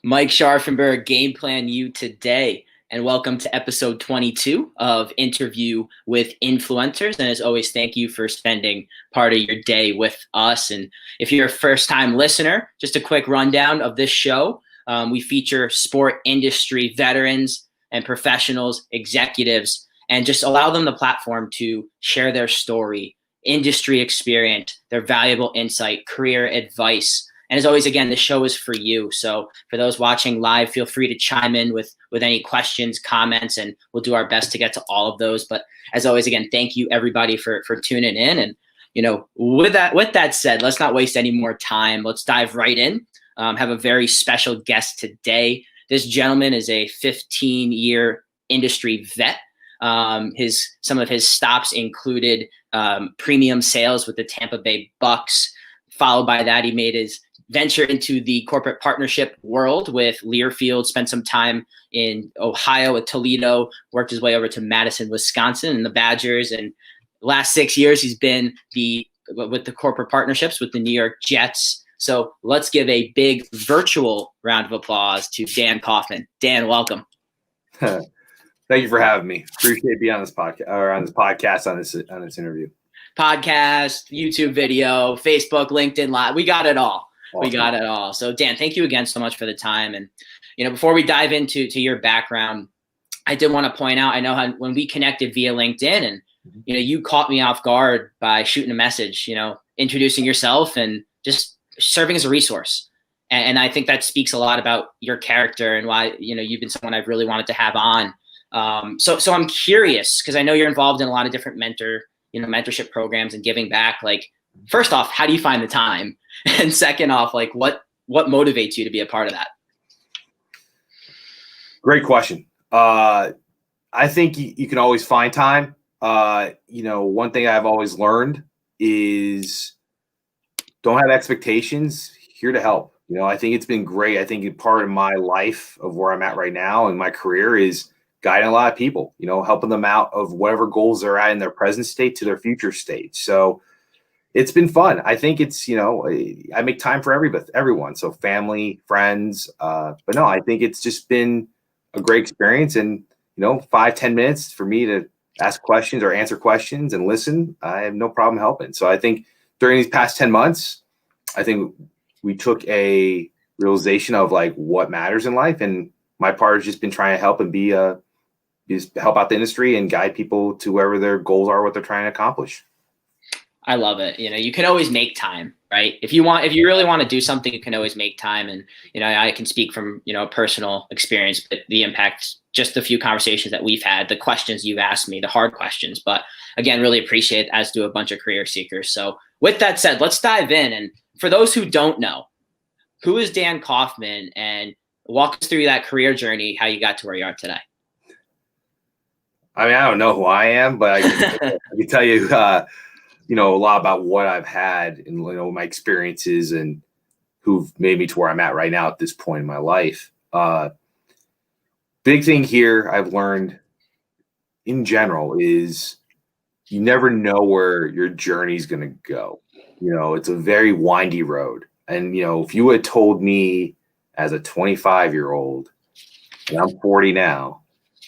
Mike Scharfenberg, Game Plan You today, and welcome to episode 22 of Interview with Influencers. And as always, thank you for spending part of your day with us. And if you're a first-time listener, just a quick rundown of this show. We feature sport industry veterans and professionals, executives, and just allow them the platform to share their story, industry experience, their valuable insight, career advice. And as always, again, this show is for you. So for those watching live, feel free to chime in with any questions, comments, and we'll do our best to get to all of those. But as always, again, thank you everybody for tuning in. And with that said, let's not waste any more time. Let's dive right in. Have a very special guest today. This gentleman is a 15-year industry vet. Some of his stops included premium sales with the Tampa Bay Bucks. Followed by that, he made his venture into the corporate partnership world with Learfield, spent some time in Ohio at Toledo, worked his way over to Madison, Wisconsin, and the Badgers. And last 6 years, he's been with the corporate partnerships with the New York Jets. So let's give a big virtual round of applause to Dan Kaufmann. Dan, welcome. Thank you for having me. Appreciate being on this podcast, on this interview. Podcast, YouTube video, Facebook, LinkedIn Live. We got it all. Awesome. We got it all. So Dan, thank you again so much for the time. And, before we dive into your background, I did want to point out, I know how when we connected via LinkedIn and, you caught me off guard by shooting a message, introducing yourself and just serving as a resource. And I think that speaks a lot about your character and why, you've been someone I've really wanted to have on. So I'm curious, because I know you're involved in a lot of different mentorship programs and giving back. Like, first off, how do you find the time? And second off, like what motivates you to be a part of that? Great question. I think you can always find time. One thing I've always learned is don't have expectations. Here to help. I think it's been great. I think part of my life of where I'm at right now in my career is guiding a lot of people, helping them out of whatever goals they're at in their present state to their future state. So it's been fun. I think it's, I make time for everyone. So family, friends. But no, I think it's just been a great experience. And, 5-10 minutes for me to ask questions or answer questions and listen, I have no problem helping. So I think during these past 10 months, I think we took a realization of like what matters in life. And my part has just been trying to help and just help out the industry and guide people to wherever their goals are, what they're trying to accomplish. I love it. You can always make time, right? If you really want to do something, you can always make time. And, I can speak from, personal experience, but the impact, just the few conversations that we've had, the questions you've asked me, the hard questions, but again, really appreciate it, as do a bunch of career seekers. So with that said, let's dive in. And for those who don't know, who is Dan Kaufmann, and walk us through that career journey, how you got to where you are today. I mean, I don't know who I am, but I can tell you, a lot about what I've had and, my experiences and who've made me to where I'm at right now at this point in my life. Big thing here I've learned in general is you never know where your journey is going to go. It's a very windy road. And, if you had told me as a 25-year-old, and I'm 40 now,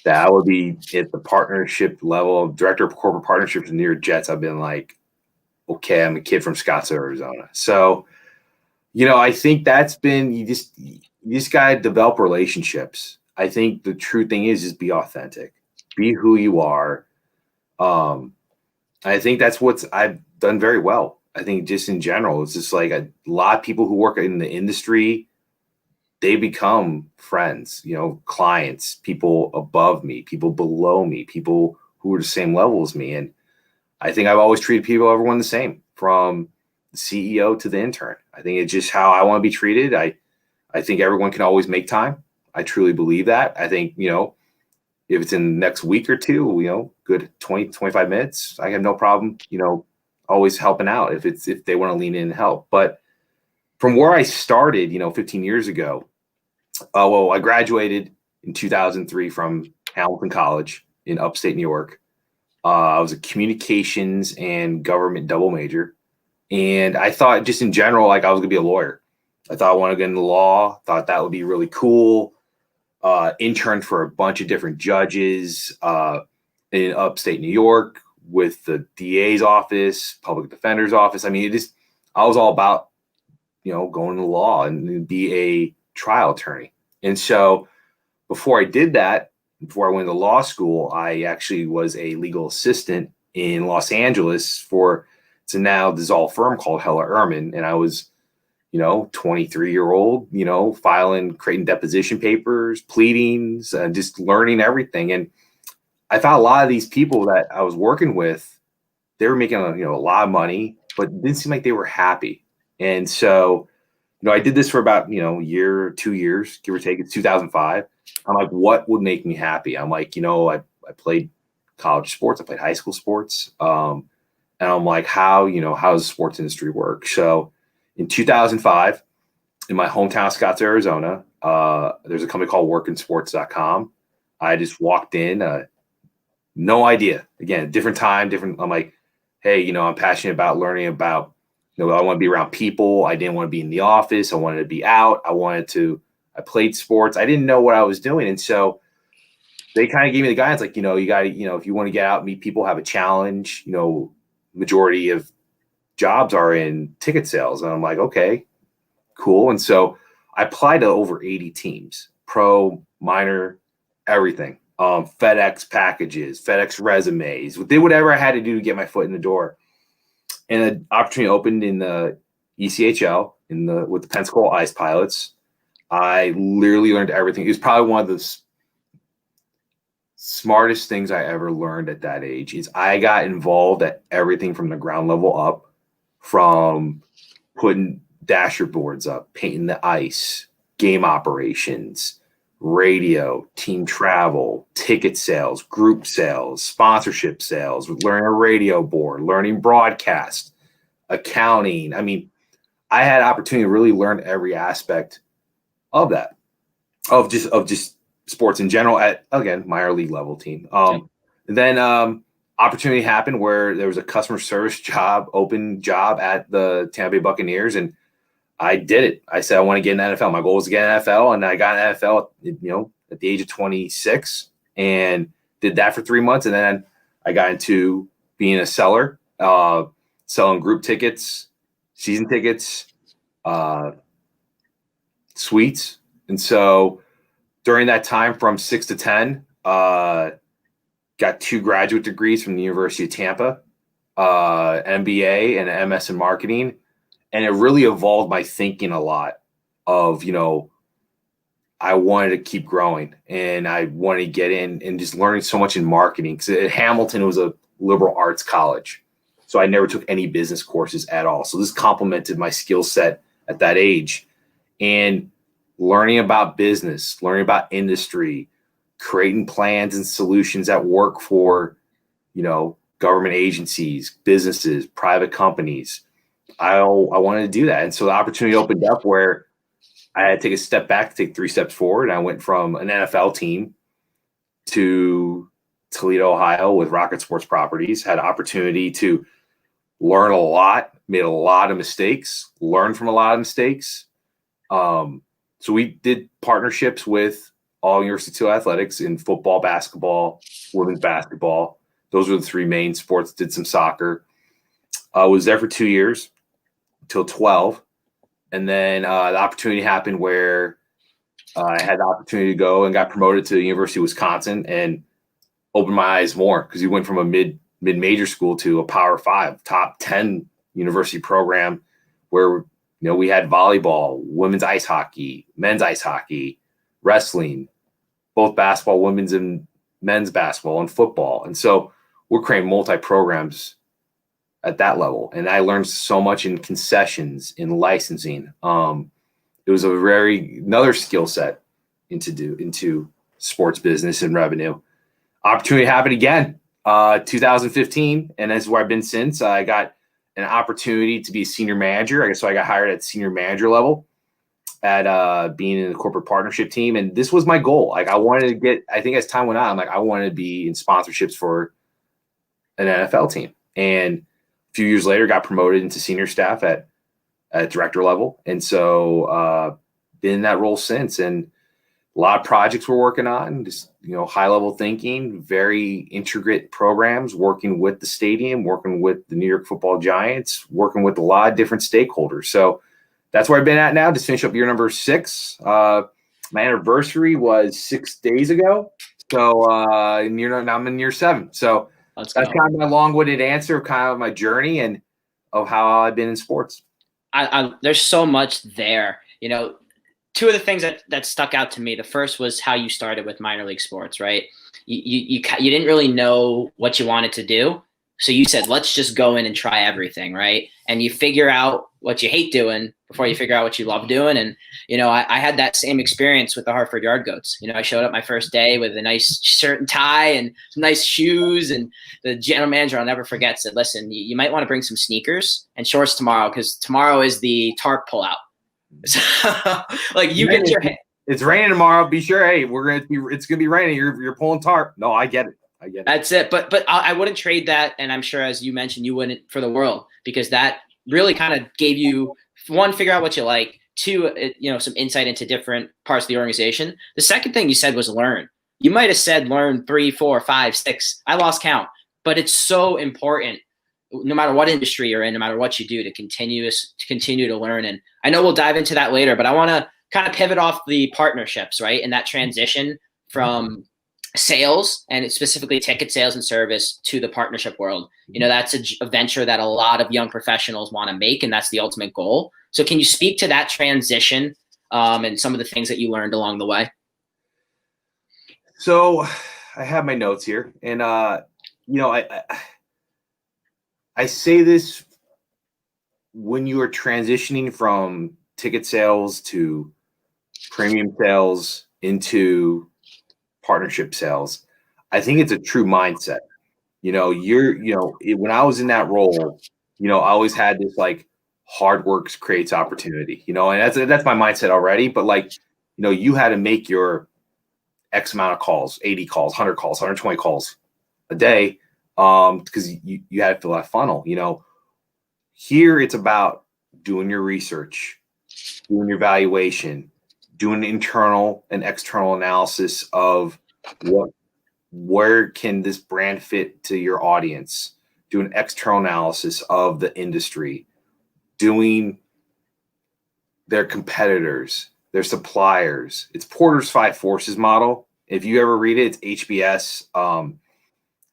that I would be at the partnership level, director of corporate partnerships in New York Jets, I've been like, okay, I'm a kid from Scottsdale, Arizona. So, I think that's been, you just got to develop relationships. I think the true thing is be authentic, be who you are. I think that's what I've done very well. I think just in general, it's just like a lot of people who work in the industry, they become friends, clients, people above me, people below me, people who are the same level as me. And I think I've always treated everyone the same, from the CEO to the intern. I think it's just how I want to be treated. I think everyone can always make time. I truly believe that. I think, if it's in the next week or two, good 20, 25 minutes, I have no problem, always helping out if they want to lean in and help. But from where I started, 15 years ago, I graduated in 2003 from Hamilton College in upstate New York. I was a communications and government double major. And I thought just in general, like I was going to be a lawyer. I thought I wanted to get into law. Thought that would be really cool. Interned for a bunch of different judges in upstate New York with the DA's office, public defender's office. I mean, I was all about, going to law and be a trial attorney. And so before I did that, before I went to law school, I actually was a legal assistant in Los Angeles for it's a now dissolved firm called Heller Ehrman. And I was, 23-year-old, creating deposition papers, pleadings, and just learning everything. And I found a lot of these people that I was working with, they were making a lot of money, but it didn't seem like they were happy. And so, I did this for about, a year or 2 years, give or take. It's 2005. I'm like, what would make me happy? I'm like, I played college sports. I played high school sports. And I'm like, how does the sports industry work? So in 2005, in my hometown, Scottsdale, Arizona, there's a company called workinsports.com. I just walked in, no idea. Again, different time, different. I'm like, hey, I'm passionate about learning about, I want to be around people. I didn't want to be in the office. I wanted to be out. I played sports. I didn't know what I was doing. And so they kind of gave me the guidance, like, you got to, if you want to get out, meet people, have a challenge, majority of jobs are in ticket sales. And I'm like, okay, cool. And so I applied to over 80 teams, pro, minor, everything. FedEx packages, FedEx resumes, did whatever I had to do to get my foot in the door. And an opportunity opened in the ECHL with the Pensacola Ice Pilots. I literally learned everything. It was probably one of the smartest things I ever learned at that age. Is I got involved at everything from the ground level up, from putting dasher boards up, painting the ice, game operations, radio, team travel, ticket sales, group sales, sponsorship sales, learning a radio board, learning broadcast, accounting. I mean, I had opportunity to really learn every aspect of that, of just sports in general at, again, minor league level team. Then opportunity happened where there was a customer service open job at the Tampa Bay Buccaneers, and I did it. I said, I want to get in the NFL. My goal was to get in the NFL, and I got in the NFL, at the age of 26, and did that for 3 months. And then I got into being a seller, selling group tickets, season tickets, suites. And so during that time from 6 to 10, got 2 graduate degrees from the University of Tampa, MBA and an MS in marketing. And it really evolved my thinking a lot of, I wanted to keep growing, and I wanted to get in and just learning so much in marketing, because at Hamilton, it was a liberal arts college. So I never took any business courses at all. So this complemented my skill set at that age, and learning about business, learning about industry, creating plans and solutions that work for, government agencies, businesses, private companies. I wanted to do that. And so the opportunity opened up where I had to take a step back to take 3 steps forward. And I went from an NFL team to Toledo, Ohio with Rocket Sports Properties, had opportunity to learn a lot, made a lot of mistakes, learned from a lot of mistakes. So we did partnerships with all University 2 athletics in football, basketball, women's basketball. Those were the 3 main sports. Did some soccer. Was there for 2 years till 12. And then the opportunity happened where I had the opportunity to go and got promoted to the University of Wisconsin, and opened my eyes more, because we went from a mid-major school to a Power 5, top 10 university program, where we had volleyball, women's ice hockey, men's ice hockey, wrestling, both basketball, women's and men's basketball, and football. And so we're creating multi-programs at that level. And I learned so much in concessions, in licensing. It was another skill set into sports business and revenue. Opportunity happened again, 2015. And that's where I've been since. I got an opportunity to be a senior manager. So I got hired at senior manager level at being in the corporate partnership team. And this was my goal. Like, I wanted to get, I think as time went on, I wanted to be in sponsorships for an NFL team. And a few years later, got promoted into senior staff at at director level. And so been in that role since, and a lot of projects we're working on, just, high level thinking, very intricate programs, working with the stadium, working with the New York Football Giants, working with a lot of different stakeholders. So that's where I've been at now. Just finish up year number 6. My anniversary was 6 days ago. So now I'm in year 7. So that's kind of my long-winded answer of kind of my journey and of how I've been in sports. There's so much there. Two of the things that stuck out to me, the first was how you started with minor league sports, right? You didn't really know what you wanted to do. So you said, let's just go in and try everything, right? And you figure out what you hate doing before you figure out what you love doing. And, I had that same experience with the Hartford Yard Goats. I showed up my first day with a nice shirt and tie and some nice shoes. And the general manager, I'll never forget, said, listen, you might want to bring some sneakers and shorts tomorrow, because tomorrow is the tarp pullout. So, you get your head. It's raining tomorrow. Be sure, hey, it's gonna be raining. You're pulling tarp. No, I get it. That's it. But I wouldn't trade that, and I'm sure, as you mentioned, you wouldn't for the world, because that really kind of gave you, one, figure out what you like, two, some insight into different parts of the organization. The second thing you said was learn. You might have said learn 3, 4, 5, 6. I lost count, but it's so important, no matter what industry you're in, no matter what you do, to continue to learn. And I know we'll dive into that later, but I want to kind of pivot off the partnerships, right? And that transition from sales, and specifically ticket sales and service, to the partnership world. That's a venture that a lot of young professionals want to make, and that's the ultimate goal. So can you speak to that transition and some of the things that you learned along the way? So I have my notes here, and I say this when you are transitioning from ticket sales to premium sales into partnership sales, I think it's a true mindset. When I was in that role, I always had this hard work creates opportunity, and that's my mindset already. But you had to make your X amount of calls, 80 calls, 100 calls, 120 calls a day, because you had to fill that funnel. Here it's about doing your research, doing your valuation, doing internal and external analysis of where can this brand fit to your audience, doing external analysis of the industry, doing their competitors, their suppliers. It's Porter's 5 Forces model. If you ever read it, it's HBS.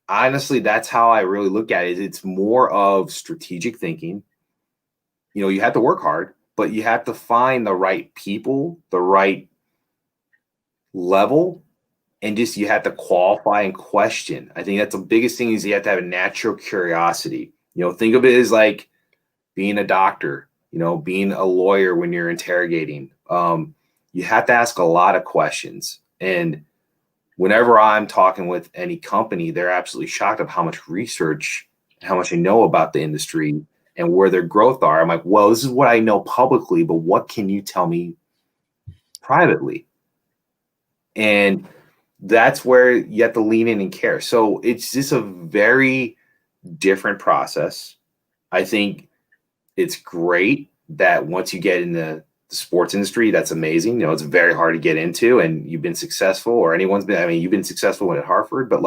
Honestly, that's how I really look at it. It's more of strategic thinking. You have to work hard, but you have to find the right people, the right level, and just you have to qualify and question. I think that's the biggest thing, is you have to have a natural curiosity. Think of it as like being a doctor, being a lawyer when you're interrogating. You have to ask a lot of questions. And whenever I'm talking with any company, they're absolutely shocked of how much research, how much I know about the industry and where their growth are. I'm like, well, this is what I know publicly, but what can you tell me privately? And that's where you have to lean in and care. So it's just a very different process. I think it's great that once you get in the sports industry, that's amazing. It's very hard to get into, and you've been successful, or anyone's been, you've been successful at Hartford, but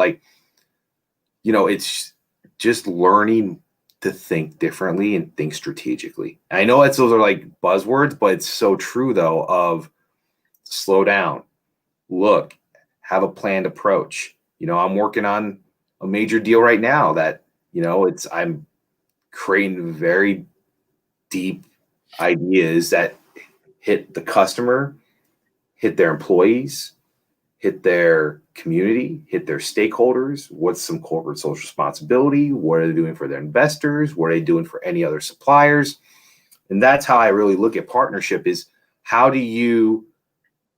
it's just learning to think differently and think strategically. And I know those are buzzwords, but it's so true though, of slow down, look, have a planned approach. I'm working on a major deal right now that, I'm creating very deep ideas that hit the customer, hit their employees, hit their community, hit their stakeholders. What's some corporate social responsibility? What are they doing for their investors? What are they doing for any other suppliers? And that's how I really look at partnership, is how do you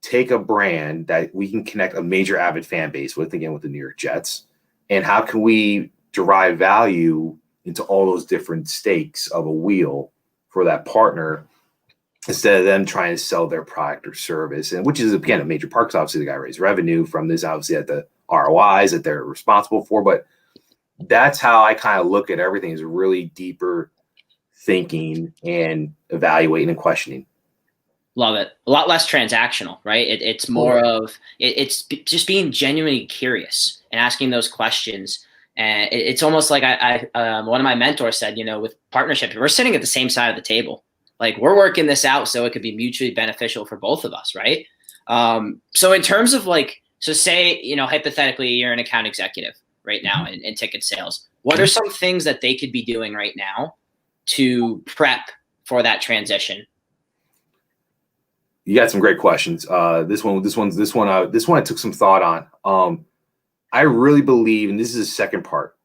take a brand that we can connect a major avid fan base with, again, with the New York Jets, and how can we derive value into all those different stakes of a wheel for that partner, instead of them trying to sell their product or service, and which is, again, a major part, because obviously they got to raise revenue from this, obviously at the ROIs that they're responsible for. But that's how I kind of look at everything, is really deeper thinking and evaluating and questioning. Love it. A lot less transactional, right? It's more of it's just being genuinely curious and asking those questions. And it's almost like one of my mentors said, with partnership, we're sitting at the same side of the table. Like we're working this out so it could be mutually beneficial for both of us, right? So in terms of so say, hypothetically, you're an account executive right now in ticket sales. What are some things that they could be doing right now to prep for that transition? You got some great questions. This one I took some thought on. I really believe, and this is the second part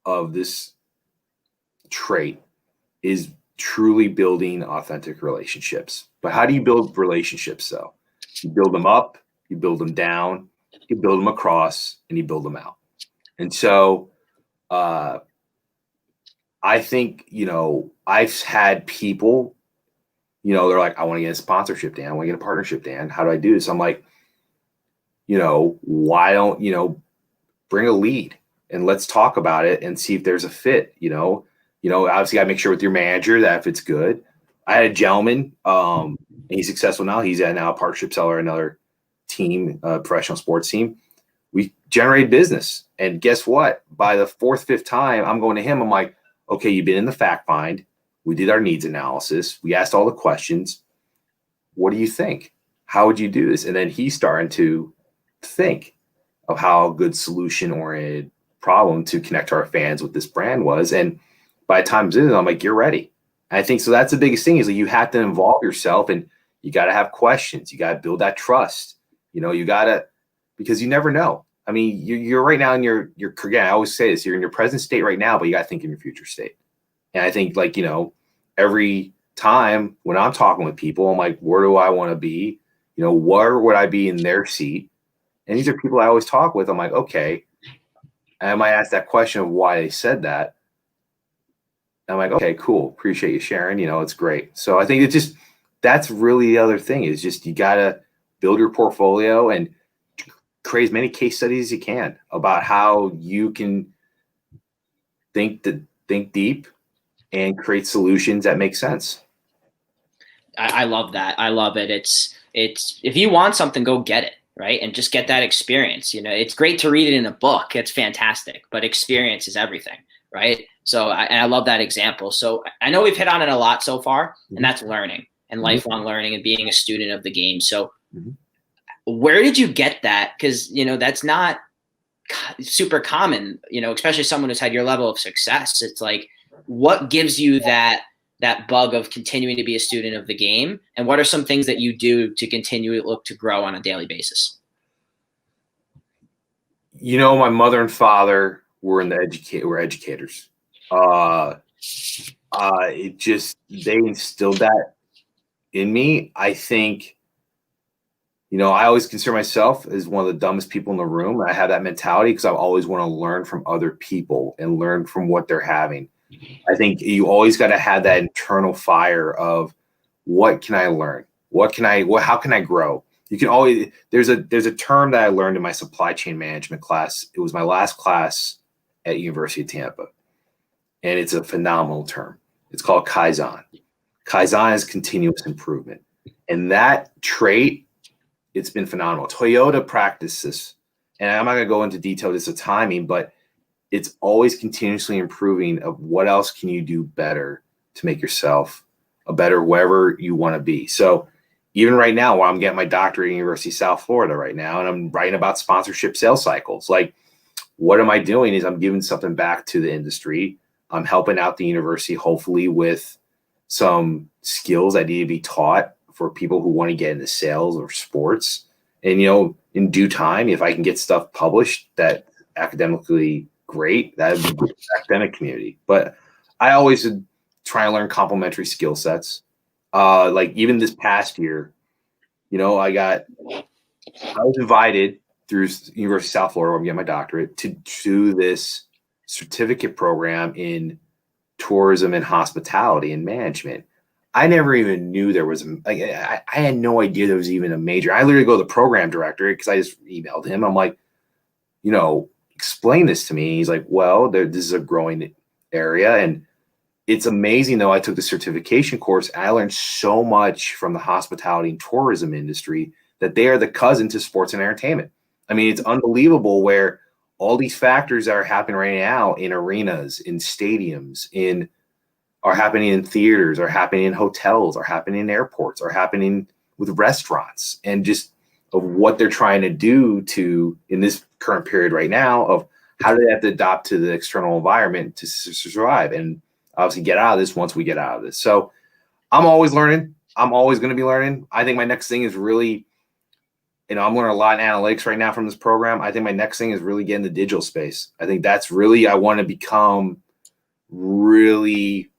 of this trait, is truly building authentic relationships. But how do you build relationships though? You build them up, you build them down, you build them across, and you build them out. And so I think, I've had people, they're like, I want to get a sponsorship, Dan. I want to get a partnership, Dan. How do I do this? I'm like, why don't, bring a lead and let's talk about it and see if there's a fit, obviously I make sure with your manager that if it's good. I had a gentleman, and he's successful now. He's now a partnership seller, another team, professional sports team. We generated business. And guess what? By the fourth, fifth time, I'm going to him. I'm like, okay, you've been in the fact find. We did our needs analysis. We asked all the questions. What do you think? How would you do this? And then he's starting to think of how a good solution-oriented problem to connect to our fans with this brand was. And by the time I'm like, you're ready. And I think so. That's the biggest thing is you have to involve yourself, and you got to have questions. You got to build that trust. You got to, because you never know. I mean, you're right now in your again, I always say this, you're in your present state right now, but you got to think in your future state. And I think every time when I'm talking with people, I'm like, where do I want to be? Where would I be in their seat? And these are people I always talk with. I'm like, okay. And I might ask that question of why they said that. I'm like, okay, cool. Appreciate you sharing. It's great. So I think that's really the other thing is just you got to build your portfolio and create as many case studies as you can about how you can think deep and create solutions that make sense. I love that. I love it. It's if you want something, go get it. Right. And just get that experience. It's great to read it in a book. It's fantastic, but experience is everything. Right. So I love that example. So I know we've hit on it a lot so far, and that's learning and lifelong learning and being a student of the game. So where did you get that? Because, that's not super common, especially someone who's had your level of success. It's like, what gives you that bug of continuing to be a student of the game? And what are some things that you do to continue to look to grow on a daily basis? My mother and father were educators. They instilled that in me. I think, I always consider myself as one of the dumbest people in the room. I have that mentality because I always want to learn from other people and learn from what they're having. I think you always got to have that internal fire of what can I learn? How can I grow? You can always, there's a term that I learned in my supply chain management class. It was my last class at University of Tampa. And it's a phenomenal term. It's called Kaizen. Kaizen is continuous improvement. And that trait, it's been phenomenal. Toyota practices, and I'm not going to go into detail just of timing, but it's always continuously improving of what else can you do better to make yourself a better wherever you want to be. So even right now, while I'm getting my doctorate at University of South Florida right now, and I'm writing about sponsorship sales cycles, what am I doing is I'm giving something back to the industry. I'm helping out the university, hopefully with some skills that need to be taught for people who want to get into sales or sports. And, in due time, if I can get stuff published that academically great, that would be good for the academic community. But I always try and learn complementary skill sets. Even this past year, I was invited through University of South Florida, where I'm getting my doctorate, to do this certificate program in tourism and hospitality and management. I never even knew there was, I had no idea there was even a major. I literally go to the program director because I just emailed him. I'm like, explain this to me. He's like, well, this is a growing area. And It's amazing though. I took the certification course. And I learned so much from the hospitality and tourism industry that they are the cousin to sports and entertainment. I mean, it's unbelievable where all these factors that are happening right now in arenas, in stadiums, in are happening in theaters, are happening in hotels, are happening in airports, are happening with restaurants, and just of what they're trying to do to in this current period right now of how do they have to adopt to the external environment to survive and obviously get out of this once we get out of this. So I'm always learning. I'm always going to be learning. I think my next thing is really, I'm learning a lot in analytics right now from this program. I think my next thing is really getting the digital space. I think that's really, I want to become really,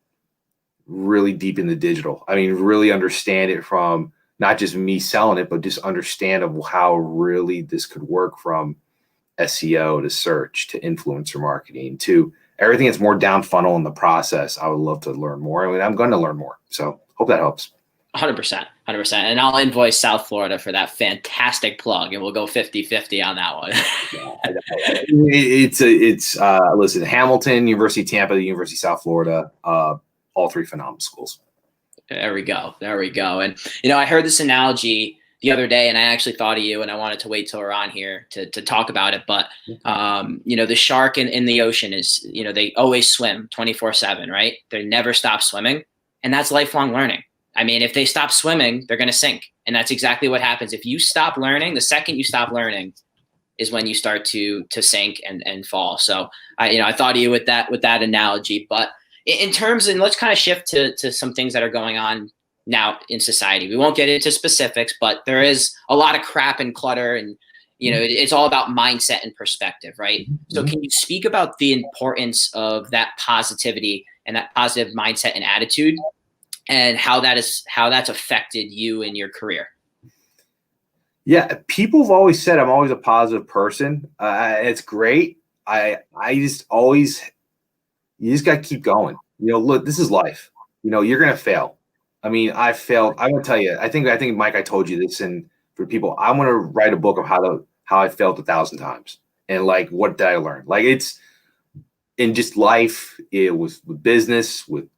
really deep in the digital. I mean, really understand it from not just me selling it, but just understand of how really this could work from SEO to search to influencer marketing to everything that's more down funnel in the process. I would love to learn more. I mean, I'm going to learn more. So hope that helps. 100%. And I'll invoice South Florida for that fantastic plug, and we'll go 50-50 on that one. Listen, Hamilton, University of Tampa, the University of South Florida, all three phenomenal schools. There we go. And, I heard this analogy the other day, and I actually thought of you, and I wanted to wait till we're on here to talk about it. But, the shark in the ocean is, they always swim 24/7, right? They never stop swimming. And that's lifelong learning. I mean, if they stop swimming, they're going to sink. And that's exactly what happens. If you stop learning, the second you stop learning is when you start to sink and fall. So I thought of you with that analogy. But in terms, and let's kind of shift to some things that are going on now in society. We won't get into specifics, but there is a lot of crap and clutter, and it's all about mindset and perspective, right? So can you speak about the importance of that positivity and that positive mindset and attitude, and how that's affected you in your career? Yeah, people have always said I'm always a positive person. It's great. I just always, you just got to keep going. Look, this is life. You're gonna fail. I mean, I failed. I'm gonna tell you. I think Mike, I told you this, and for people, I'm gonna write a book of how I failed 1,000 times, and like what did I learn? Like it's in just life. It was with business, with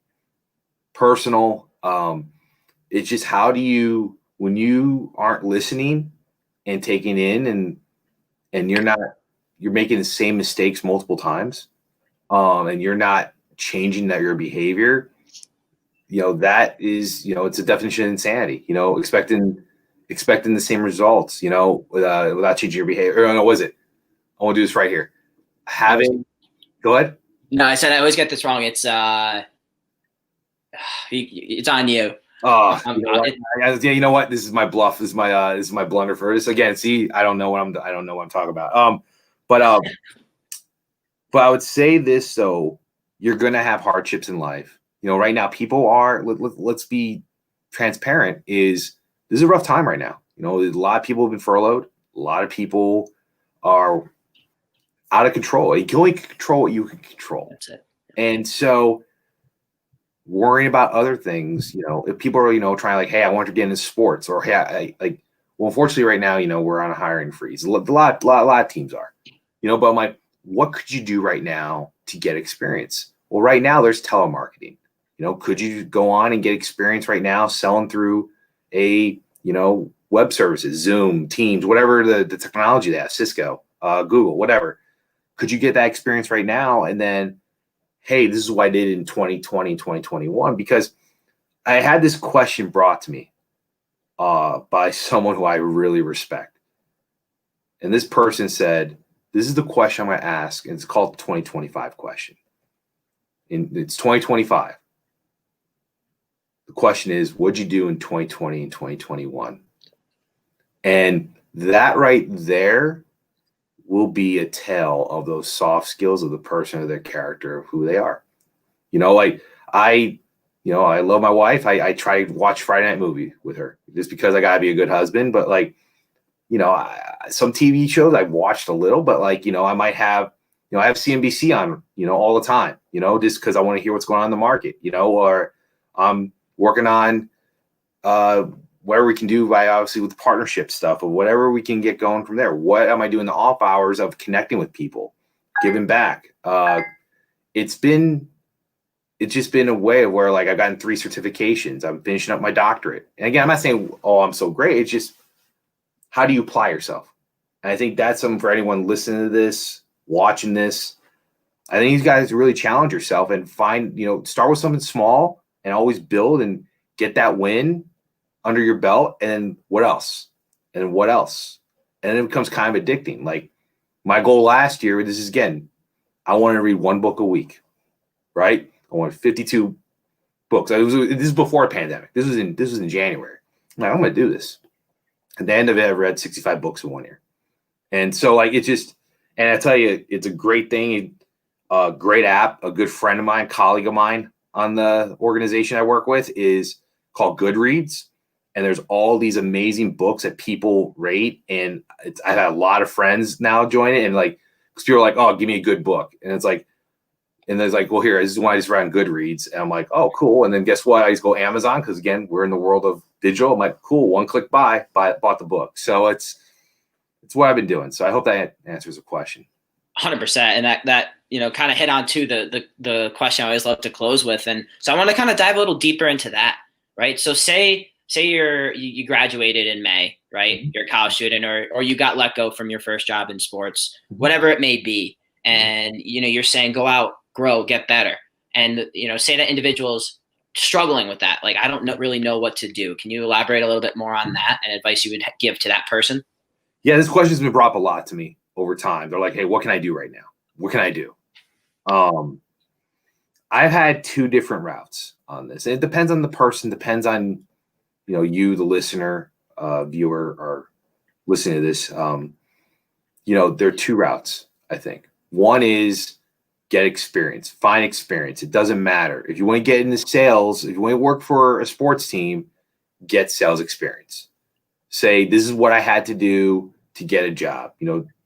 personal. It's just how do you, when you aren't listening and taking in and you're making the same mistakes multiple times, and you're not changing your behavior, that is, it's a definition of insanity, expecting the same results, without changing your behavior. Or no, was it? I want to do this right here. Go ahead. No, I said I always get this wrong. It's on you. You know what? This is my bluff. This is my blunder for this. Again, see, I don't know what I'm talking about. But I would say this though, you're gonna have hardships in life. Right now, people are. Let's be transparent. This is a rough time right now. A lot of people have been furloughed. A lot of people are out of control. You can only control what you can control. That's it. And so, worrying about other thing, if people are, trying like, hey, I want to get into sports, or hey, well, unfortunately right now, we're on a hiring freeze. A lot of teams are, but I'm like, what could you do right now to get experience? Well, right now there's telemarketing. Could you go on and get experience right now selling through a, web services, Zoom, Teams, whatever the technology they have, Cisco, Google, whatever. Could you get that experience right now? And then, hey, this is what I did in 2020, 2021, because I had this question brought to me by someone who I really respect. And this person said, this is the question I'm going to ask, and it's called the 2025 question. And it's 2025. The question is, what'd you do in 2020 and 2021? And that right there will be a tell of those soft skills of the person or their character of who they are. I love my wife. I try to watch Friday night movie with her just because I gotta be a good husband. But some TV shows I've watched a little, but I might have, I have CNBC on, all the time, just because I want to hear what's going on in the market, or I'm working on whatever we can do by obviously with partnership stuff or whatever we can get going from there. What am I doing the off hours of connecting with people, giving back? It's been it's just been a way of where like I've gotten 3 certifications. I'm finishing up my doctorate. And again, I'm not saying, oh, I'm so great. It's just, how do you apply yourself? And I think that's something for anyone listening to this, watching this. I think you guys really challenge yourself and find, start with something small and always build and get that win under your belt. And then what else? And what else? And then it becomes kind of addicting. Like my goal last year, this is again, I wanted to read 1 book a week, right? I wanted 52 books. This is before a pandemic. This was in January. I'm like, I'm going to do this. At the end of it, I read 65 books in 1 year. And so like, it's just, and I tell you, it's a great thing, a great app. A good friend of mine, colleague of mine on the organization I work with is called Goodreads. And there's all these amazing books that people rate. And I've had a lot of friends now join it. And like, because people are like, oh, give me a good book. And it's like, and there's like, well, here, this is one I just read on Goodreads. And I'm like, oh, cool. And then guess what? I just go Amazon because, again, we're in the world of digital. I'm like, cool, one click buy, bought the book. So it's what I've been doing. So I hope that answers the question. 100%. And that kind of hit on to the question I always love to close with. And so I want to kind of dive a little deeper into that, right? So say you graduated in May, right? Mm-hmm. You're a college student or you got let go from your first job in sports, whatever it may be. And, you're saying, go out, grow, get better. And, say that individual's struggling with that. Like, I don't really know what to do. Can you elaborate a little bit more on that and advice you would give to that person? Yeah, this question's been brought up a lot to me over time. They're like, hey, what can I do right now? What can I do? I've had 2 different routes on this. And it depends on the person, depends on, you, the listener, viewer, or listening to this. There are 2 routes, I think. One is get experience, find experience. It doesn't matter. If you want to get into sales, if you want to work for a sports team, get sales experience. Say, this is what I had to do to get a job.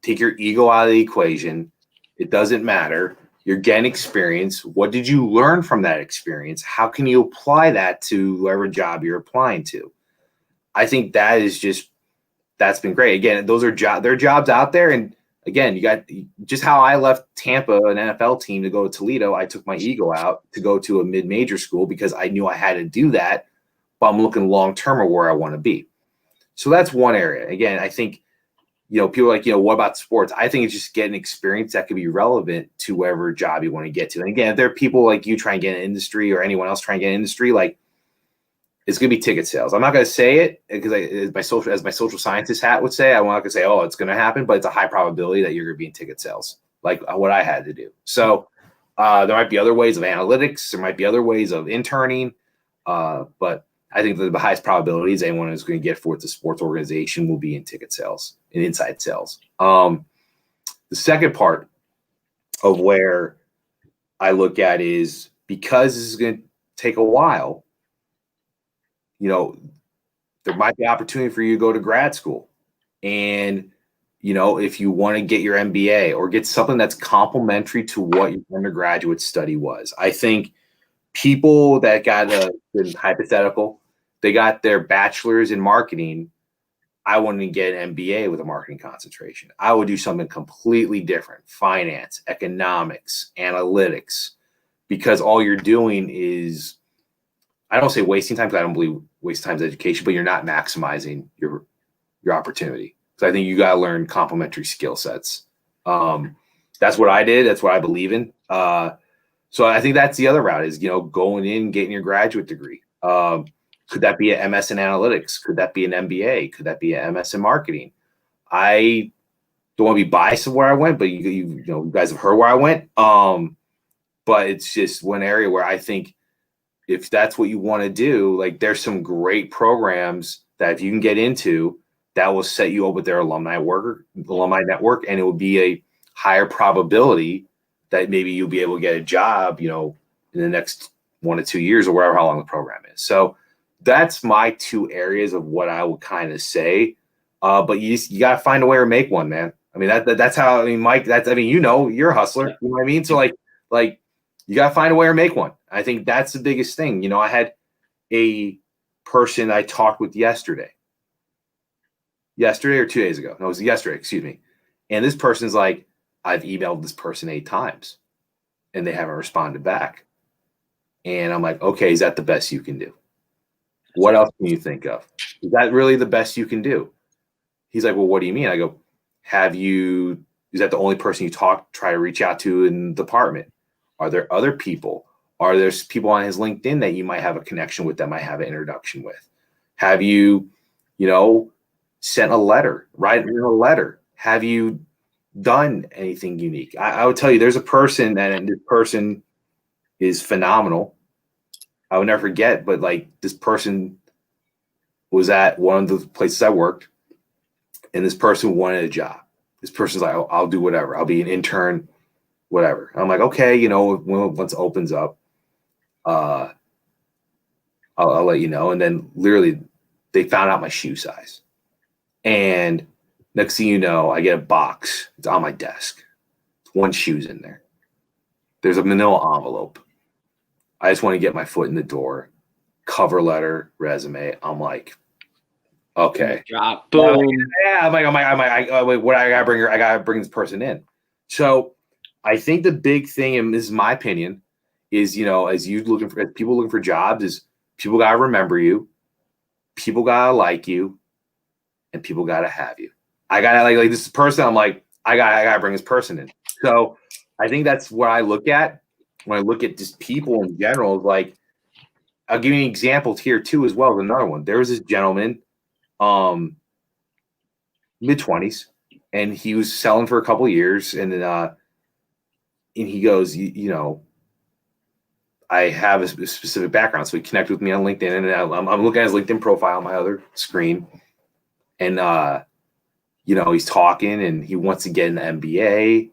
Take your ego out of the equation. It doesn't matter. You're getting experience. What did you learn from that experience? How can you apply that to whatever job you're applying to? I think that's been great. Again, those are there are jobs out there. And again, you got just how I left Tampa, an NFL team, to go to Toledo. I took my ego out to go to a mid-major school because I knew I had to do that, but I'm looking long-term at where I want to be. So that's one area. Again, I think, people are like, what about sports? I think it's just getting experience that could be relevant to whatever job you want to get to. And again, if there are people like you trying to get an industry or anyone else trying to get an industry, like, it's going to be ticket sales. I'm not going to say it because as my social scientist hat would say, I'm not going to say, oh, it's going to happen, but it's a high probability that you're going to be in ticket sales, like what I had to do. So there might be other ways of analytics. There might be other ways of interning. But I think that the highest probabilities anyone who's going to get for the sports organization will be in ticket sales and inside sales. The second part of where I look at is because this is going to take a while, there might be opportunity for you to go to grad school. And, if you want to get your MBA or get something that's complementary to what your undergraduate study was. I think people that got hypothetical, they got their bachelor's in marketing. I wanted to get an MBA with a marketing concentration. I would do something completely different: finance, economics, analytics, because all you're doing is, I don't say wasting time because I don't believe waste time is education, but you're not maximizing your opportunity. So I think you got to learn complementary skill sets. That's what I did. That's what I believe in. So I think that's the other route is, going in, getting your graduate degree. Could that be an MS in analytics? Could that be an MBA? Could that be an MS in marketing? I don't want to be biased of where I went, but you guys have heard where I went. But it's just one area where I think if that's what you want to do, like there's some great programs that if you can get into, that will set you up with their alumni network, and it will be a higher probability that maybe you'll be able to get a job, in the next 1 to 2 years or whatever, how long the program is. So that's my 2 areas of what I would kind of say. But you got to find a way to make one, man. I mean, that's how, Mike, you're a hustler, you know what I mean? So like you got to find a way to make one. I think that's the biggest thing. I had a person I talked with yesterday or 2 days ago. No, it was yesterday, excuse me. And this person's like, I've emailed this person 8 times and they haven't responded back. And I'm like, okay, is that the best you can do? What else can you think of? Is that really the best you can do? He's like, well, what do you mean? I go, is that the only person you try to reach out to in the department? Are there other people? Are there people on his LinkedIn that you might have a connection with, that might have an introduction with? Have you, sent a letter, written a letter? Have you done anything unique? I would tell you there's a person, and this person is phenomenal. I would never forget, but like, this person was at one of the places I worked, and this person wanted a job. This person's like, I'll do whatever. I'll be an intern, whatever. I'm like, okay, once it opens up, I'll let you know. And then literally they found out my shoe size. And next thing you know, I get a box. It's on my desk. One shoe's in there. There's a manila envelope. I just want to get my foot in the door. Cover letter, resume. I'm like, okay. Drop. Boom. Yeah. I'm like, what I gotta bring her? I gotta bring this person in. So I think the big thing, and this is my opinion, is as people looking for jobs, is people gotta remember you, people gotta like you, and people gotta have you. I gotta like this person. I'm like, I gotta bring this person in. So I think that's what I look at when I look at just people in general. Like, I'll give you an example here too, as well as another one. There was this gentleman, mid-20s, and he was selling for a couple of years, and then and he goes, I have a specific background. So he connected with me on LinkedIn, and I'm looking at his LinkedIn profile on my other screen, and he's talking, and he wants to get an MBA.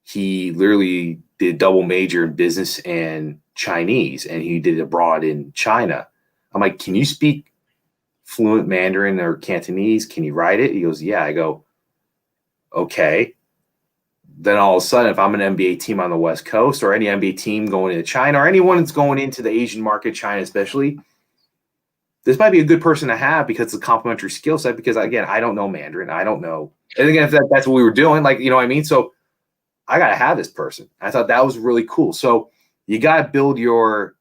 He literally did a double major in business and Chinese, and he did abroad in China. I'm like, can you speak fluent Mandarin or Cantonese? Can you write it? He goes, yeah. I go, okay. Then all of a sudden, if I'm an MBA team on the West Coast, or any MBA team going into China, or anyone that's going into the Asian market, China especially, this might be a good person to have, because it's a complementary skill set. Because again, I don't know Mandarin. I don't know. And again, if that's what we were doing, like, you know what I mean? So I got to have this person. I thought that was really cool. So you got to build your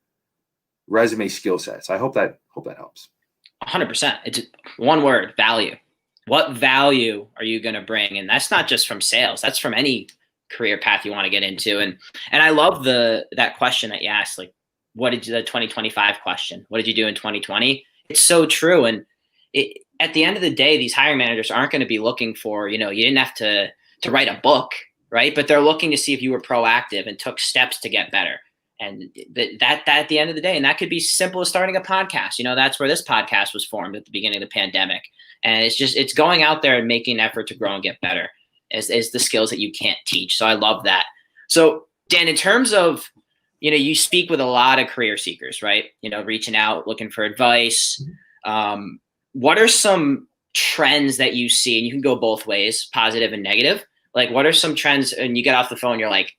resume skill set. So I hope that helps. 100%. It's one word: value. What value are you going to bring? And that's not just from sales. That's from any career path you want to get into. And I love that question that you asked, like, what did the 2025 question? What did you do in 2020? It's so true. And at the end of the day, these hiring managers aren't going to be looking for, you didn't have to write a book, right? But they're looking to see if you were proactive and took steps to get better. And that at the end of the day, and that could be simple as starting a podcast. That's where this podcast was formed at the beginning of the pandemic. And it's going out there and making an effort to grow and get better is the skills that you can't teach. So I love that. So Dan, in terms of, you speak with a lot of career seekers, right? Reaching out, looking for advice. What are some trends that you see? And you can go both ways, positive and negative. Like, what are some trends? And you get off the phone, you're like,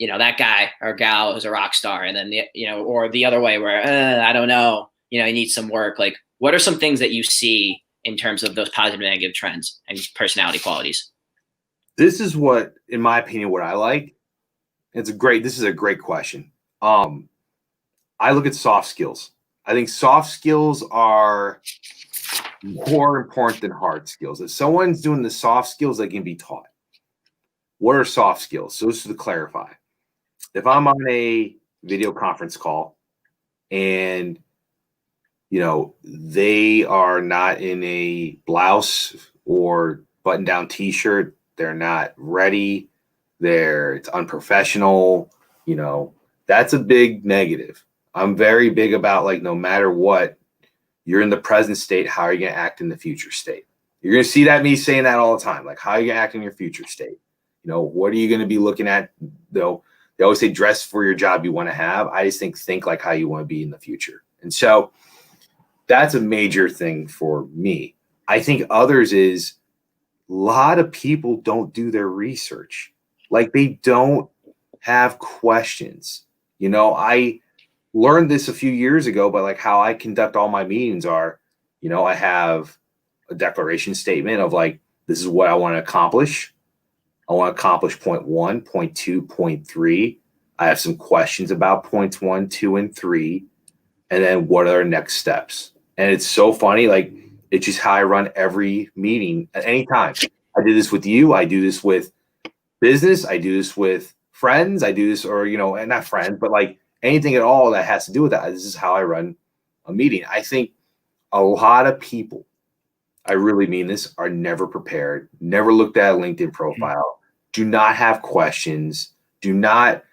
that guy or gal is a rock star. And then, or the other way where, I don't know, he needs some work. Like, what are some things that you see in terms of those positive and negative trends and personality qualities? This is what, in my opinion, what I like. This is a great question. I look at soft skills. I think soft skills are more important than hard skills. If someone's doing the soft skills, they can be taught. What are soft skills? So just to clarify, if I'm on a video conference call and they are not in a blouse or button-down t-shirt, they're not ready, it's unprofessional, that's a big negative. I'm very big about, like, no matter what, you're in the present state, how are you going to act in the future state? You're going to see me saying that all the time. Like, how are you going to act in your future state? What are you going to be looking at? Though they always say dress for your job you want to have. I just think like how you want to be in the future. And so that's a major thing for me. I think others is, a lot of people don't do their research. Like, they don't have questions. I learned this a few years ago, but like how I conduct all my meetings are, I have a declaration statement of, like, this is what I want to accomplish. I want to accomplish point 1, point 2, point 3. I have some questions about points 1, 2, and 3, and then what are our next steps. And it's so funny, like it's just how I run every meeting at any time. I do this with you. I do this with business. I do this with friends. I do this, or and not friends, but like anything at all that has to do with that. This is how I run a meeting. I think a lot of people, I really mean this, are never prepared, never looked at a LinkedIn profile, do not have questions, have not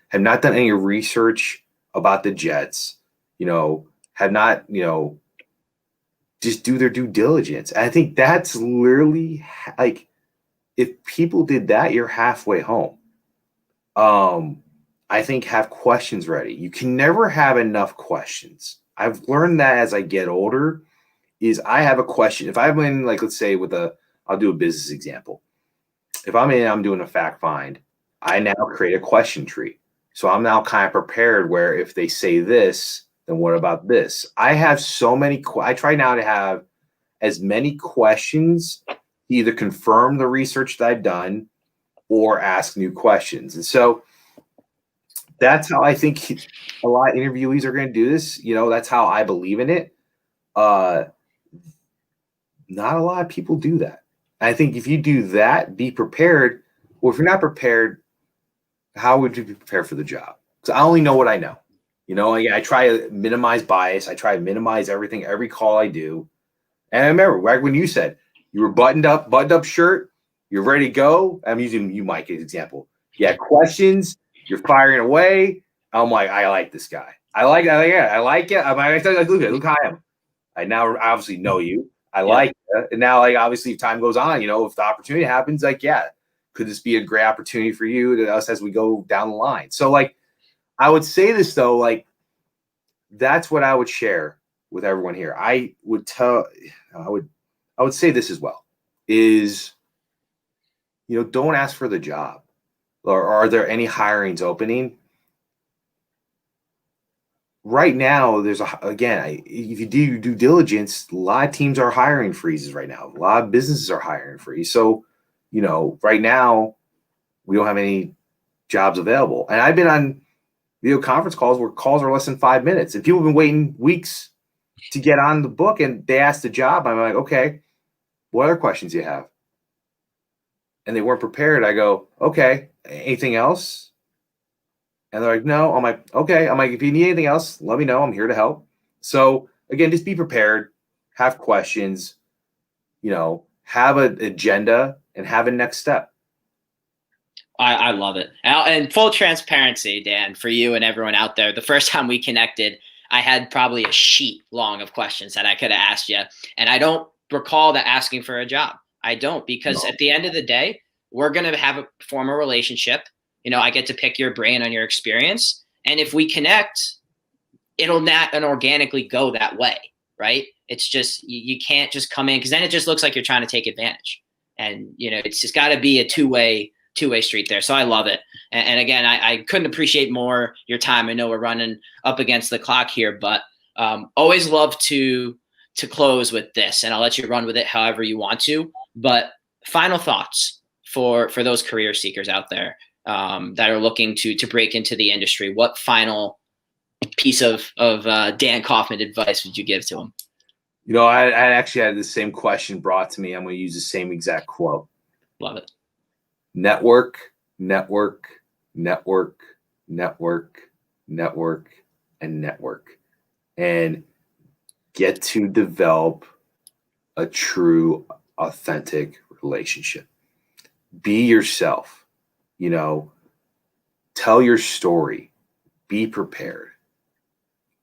done any research about the Jets, have not, just do their due diligence. And I think that's literally like, if people did that, you're halfway home. I think have questions ready. You can never have enough questions. I've learned that as I get older. Is I have a question. If I'm in, like, let's say I'll do a business example. If I'm doing a fact find, I now create a question tree. So I'm now kind of prepared where if they say this, then what about this? I have so many, I try now to have as many questions to either confirm the research that I've done or ask new questions. And so that's how I think a lot of interviewees are going to do this. That's how I believe in it. Not a lot of people do that. I think if you do that, be prepared. Well, if you're not prepared, how would you be prepared for the job? Because I only know what I know. I try to minimize bias. I try to minimize everything, every call I do. And I remember right when you said you were buttoned up shirt, you're ready to go. I'm using you, Mike, as an example. You had questions, you're firing away. I'm like, I like this guy. I like it. I'm like, look how I am. I now obviously know you. I like it. And now, like, obviously, if time goes on, if the opportunity happens, like, yeah, could this be a great opportunity for you to us as we go down the line? So, like, I would say this though, like, that's what I would share with everyone here. I would say this as well is, don't ask for the job, or are there any hirings opening? Right now, if you do your due diligence, a lot of teams are hiring freezes right now. A lot of businesses are hiring freeze. So, right now, we don't have any jobs available. And I've been on video conference calls where calls are less than 5 minutes, and people have been waiting weeks to get on the book, and they ask the job. I'm like, okay, what other questions do you have? And they weren't prepared. I go, okay, anything else? And they're like, no. I'm like, okay. I'm like, if you need anything else, let me know. I'm here to help. So again, just be prepared, have questions, have an agenda, and have a next step. I love it. And full transparency, Dan, for you and everyone out there, the first time we connected, I had probably a sheet long of questions that I could have asked you. And I don't recall that asking for a job. I don't, because at the end of the day, we're going to have a formal relationship. I get to pick your brain on your experience. And if we connect, it'll not organically go that way, right? It's just, you can't just come in, because then it just looks like you're trying to take advantage. And, it's just got to be a two-way street there. So I love it. And again, I couldn't appreciate more your time. I know we're running up against the clock here, but always love to close with this, and I'll let you run with it however you want to. But final thoughts for those career seekers out there that are looking to break into the industry. What final piece of Dan Kaufmann advice would you give to them? I actually had the same question brought to me. I'm going to use the same exact quote. Love it. Network, network, network, network, network, and network. And get to develop a true, authentic relationship. Be yourself. Tell your story. Be prepared.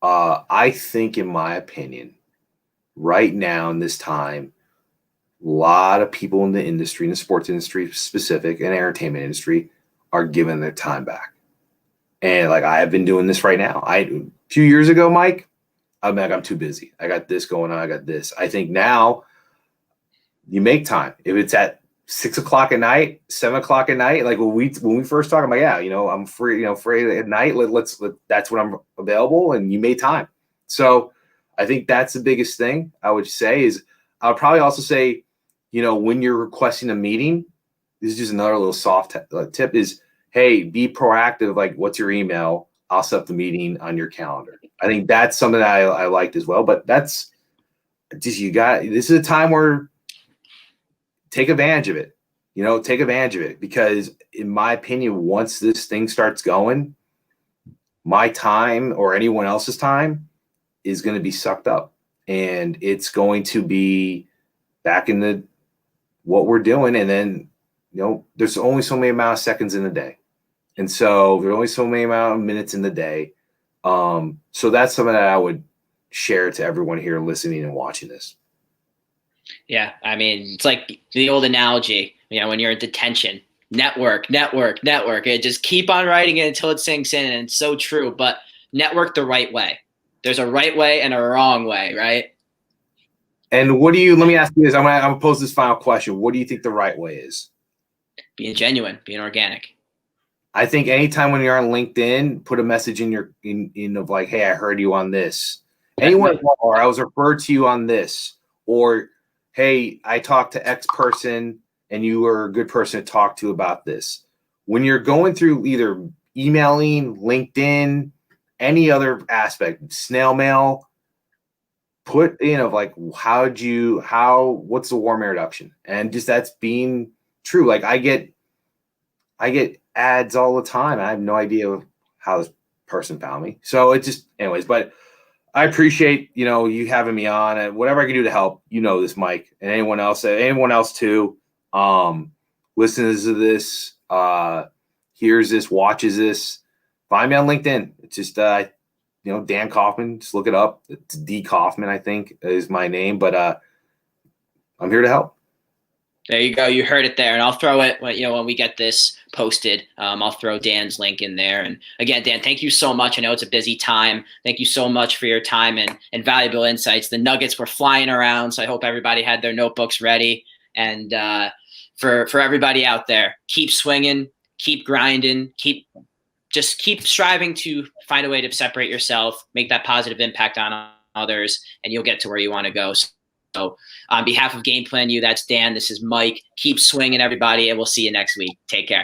I think, in my opinion, right now in this time, a lot of people in the industry, in the sports industry specific, and entertainment industry, are giving their time back. And like, I have been doing this right now. A few years ago, Mike, I'm like, I'm too busy. I got this going on. I got this. I think now you make time. If it's at 6 o'clock at night, 7 o'clock at night, like when we first talked, I'm like, yeah, I'm free, free at night. That's when I'm available, and you made time. So I think that's the biggest thing I would say. Is I would probably also say, when you're requesting a meeting, this is just another little soft tip, is hey, be proactive. Like, what's your email? I'll set up the meeting on your calendar. I think that's something that I liked as well. But that's just, this is a time where take advantage of it. Take advantage of it, because in my opinion, once this thing starts going, my time or anyone else's time is going to be sucked up, and it's going to be back in what we're doing. And then, there's only so many amount of seconds in the day. And so there's only so many amount of minutes in the day. So that's something that I would share to everyone here listening and watching this. Yeah. I mean, it's like the old analogy, when you're in detention, network. It just keep on writing it until it sinks in. And it's so true, but network the right way. There's a right way and a wrong way, right? And let me ask you this. I'm going to pose this final question. What do you think the right way is? Being genuine, being organic. I think anytime when you're on LinkedIn, put a message in of like, hey, I heard you on this. Anyone, or I was referred to you on this, or hey, I talked to X person and you were a good person to talk to about this. When you're going through either emailing, LinkedIn, any other aspect, snail mail, put in of like, what's the warm air reduction? And just that's being true. Like I get ads all the time. I have no idea how this person found me. So it just, anyways, but I appreciate, you having me on, and whatever I can do to help, this, Mike, and anyone else too, listens to this, hears this, watches this, find me on LinkedIn. It's just, Dan Kaufmann, just look it up. It's D Kaufmann, I think is my name, but, I'm here to help. There you go. You heard it there. And I'll throw it when we get this posted. I'll throw Dan's link in there. And again, Dan, thank you so much. I know it's a busy time. Thank you so much for your time and valuable insights. The nuggets were flying around, so I hope everybody had their notebooks ready. And for everybody out there, keep swinging, keep grinding, keep striving to find a way to separate yourself, make that positive impact on others, and you'll get to where you want to go. So on behalf of Game Plan U, that's Dan. This is Mike. Keep swinging, everybody, and we'll see you next week. Take care.